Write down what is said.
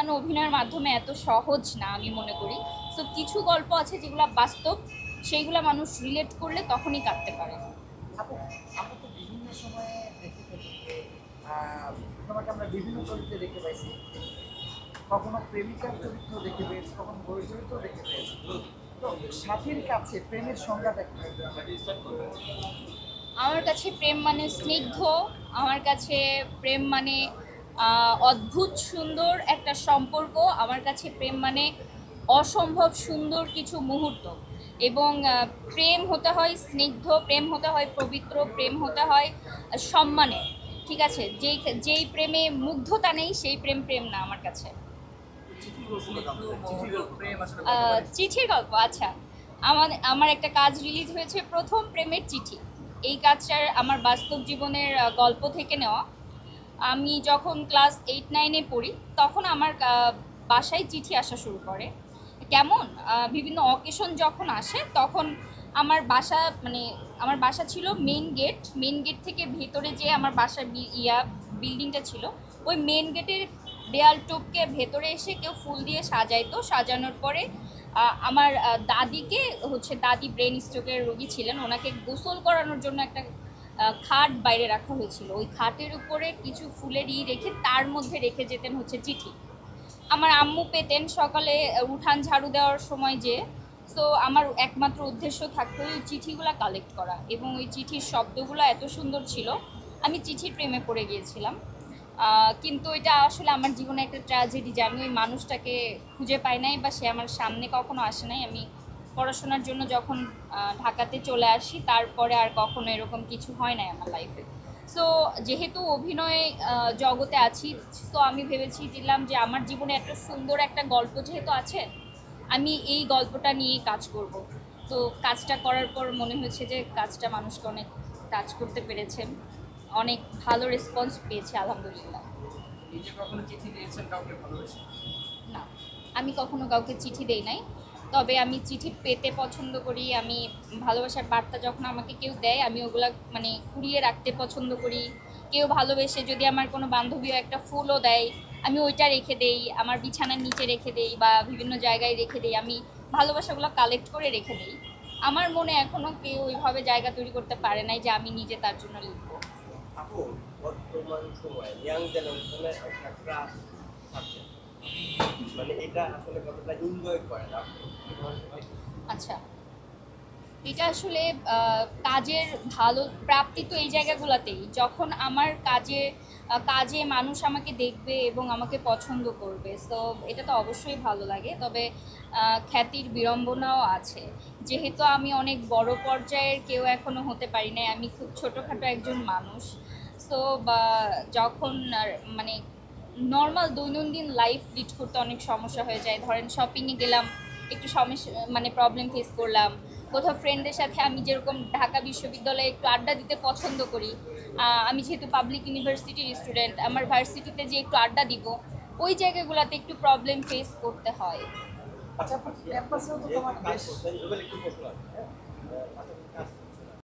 কাটানো অভিনয়ের মাধ্যমে এত সহজ না আমি মনে করি। সো কিছু গল্প আছে যেগুলো বাস্তব, সেইগুলো মানুষ রিলেট করলে তখনই কাটতে পারে। আপু, আমরা তো বিভিন্ন সময়ে দেখে থাকি যে তোমাকে আমরা বিভিন্ন চরিত্রে দেখতে পাইছি, কখনো প্রেমিকার চরিত্র দেখতে পেয়েছি, কখনো বইয়ের চরিত্র দেখতে পেয়েছি। তো সাথীর কাছে প্রেমের সংজ্ঞাটা কি? আমার কাছে প্রেম মানে স্নিগ্ধ, আমার কাছে প্রেম মানে অদ্ভুত সুন্দর একটা সম্পর্ক, আমার কাছে প্রেম মানে অসম্ভব সুন্দর কিছু মুহূর্ত। এবং প্রেম হতে হয় স্নিগ্ধ, প্রেম হতে হয় পবিত্র, প্রেম হতে হয় সম্মানের। ঠিক আছে, যেই যেই প্রেমে মুগ্ধতা নেই সেই প্রেম প্রেম না আমার কাছে। চিঠির গল্প, আচ্ছা। আমার আমার একটা কাজ রিলিজ হয়েছে, প্রথম প্রেমের চিঠি। এই কাজটার আমার বাস্তব জীবনের গল্প থেকে নেওয়া। আমি যখন ক্লাস 8-9-এ পড়ি তখন আমার বাসায় চিঠি আসা শুরু করে। কেমন, বিভিন্ন অকেশন যখন আসে তখন আমার বাসা মানে আমার বাসা ছিল মেন গেট থেকে ভেতরে যে আমার বাসার বিল্ডিংটা ছিল, ওই মেন গেটের দেয়াল টপকে ভেতরে এসে কেউ ফুল দিয়ে সাজাইতো। সাজানোর পরে আমার দাদিকে হচ্ছে, দাদি ব্রেন স্ট্রোকের রোগী ছিলেন, ওনাকে গোসল করানোর জন্য একটা খাট বাইরে রাখা হয়েছিল। ওই খাটের উপরে কিছু ফুলের রেখে তার মধ্যে রেখে যেতেন হচ্ছে চিঠি। আমার আম্মু পেতেন সকালে উঠান ঝাড়ু দেওয়ার সময় যে। সো আমার একমাত্র উদ্দেশ্য থাকতো ওই চিঠিগুলো কালেক্ট করা, এবং ওই চিঠির শব্দগুলো এত সুন্দর ছিল, আমি চিঠির প্রেমে পড়ে গিয়েছিলাম। কিন্তু এটা আসলে আমার জীবনে একটা ট্র্যাজেডি যে আমি ওই মানুষটাকে খুঁজে পাই নাই, বা সে আমার সামনে কখনো আসে নাই। আমি পড়াশোনার জন্য যখন ঢাকাতে চলে আসি তারপরে আর কখনো এরকম কিছু হয় নাই আমার লাইফে। সো যেহেতু অভিনয় জগতে আছি, তো আমি ভেবেছিলাম যে আমার জীবনে এত সুন্দর একটা গল্প যেহেতু আছে, আমি এই গল্পটা নিয়েই কাজ করব। তো কাজটা করার পর মনে হয়েছে যে কাজটা মানুষকে অনেক টাচ করতে পেরেছে, অনেক ভালো রেসপন্স পেয়েছে আলহামদুলিল্লাহ। নিজে কখনো চিঠি দিয়েছেন কাউকে ভালোবেসে? না, আমি কখনো কাউকে চিঠি দেই নাই। তবে আমি চিঠি পেতে পছন্দ করি। আমি ভালোবাসার বার্তা যখন আমাকে কেউ দেয় আমি ওগুলা মানে কুড়িয়ে রাখতে পছন্দ করি। কেউ ভালোবেসে যদি আমার কোনো বান্ধবীও একটা ফুলও দেয়, আমি ওইটা রেখে দেই, আমার বিছানার নিচে রেখে দেই বা বিভিন্ন জায়গায় রেখে দেই। আমি ভালোবাসাগুলো কালেক্ট করে রেখে দেই। আমার মনে এখনও কেউ ওইভাবে জায়গা তৈরি করতে পারে নাই যে আমি নিজে তার জন্য লিখবো। আপু, বর্তমান সময়ে ইয়াং জেনারেশনের একটা ক্রাশ আছে, মানে এটা আসলে কতটা এনজয় করে না? আচ্ছা, এটা আসলে কাজের ভালো প্রাপ্তি তো এই জায়গাগুলোতেই, যখন আমার কাজে মানুষ আমাকে দেখবে এবং আমাকে পছন্দ করবে। সো এটা তো অবশ্যই ভালো লাগে। তবে খ্যাতির বিড়ম্বনাও আছে, যেহেতু আমি অনেক বড় পর্যায়ের কেউ এখনো হতে পারি নাই, আমি খুব ছোটোখাটো একজন মানুষ। সো বা যখন মানে নর্মাল দৈনন্দিন লাইফ লিড করতে অনেক সমস্যা হয়ে যায়। ধরেন শপিংয়ে গেলাম, একটু সমস্যা মানে প্রবলেম ফেস করলাম। কোথাও ফ্রেন্ডদের সাথে আমি যেরকম ঢাকা বিশ্ববিদ্যালয়ে একটু আড্ডা দিতে পছন্দ করি, আমি যেহেতু পাবলিক ইউনিভার্সিটির স্টুডেন্ট, আমার ভার্সিটিতে যে একটু আড্ডা দিব, ওই জায়গাগুলোতে একটু প্রবলেম ফেস করতে হয়। আচ্ছা, ক্যাম্পাসেও তো যেহেতু তোমার কাজ বেশ করছেন, একটু প্রশ্ন আছে, হ্যাঁ? পাশাপাশি কাজ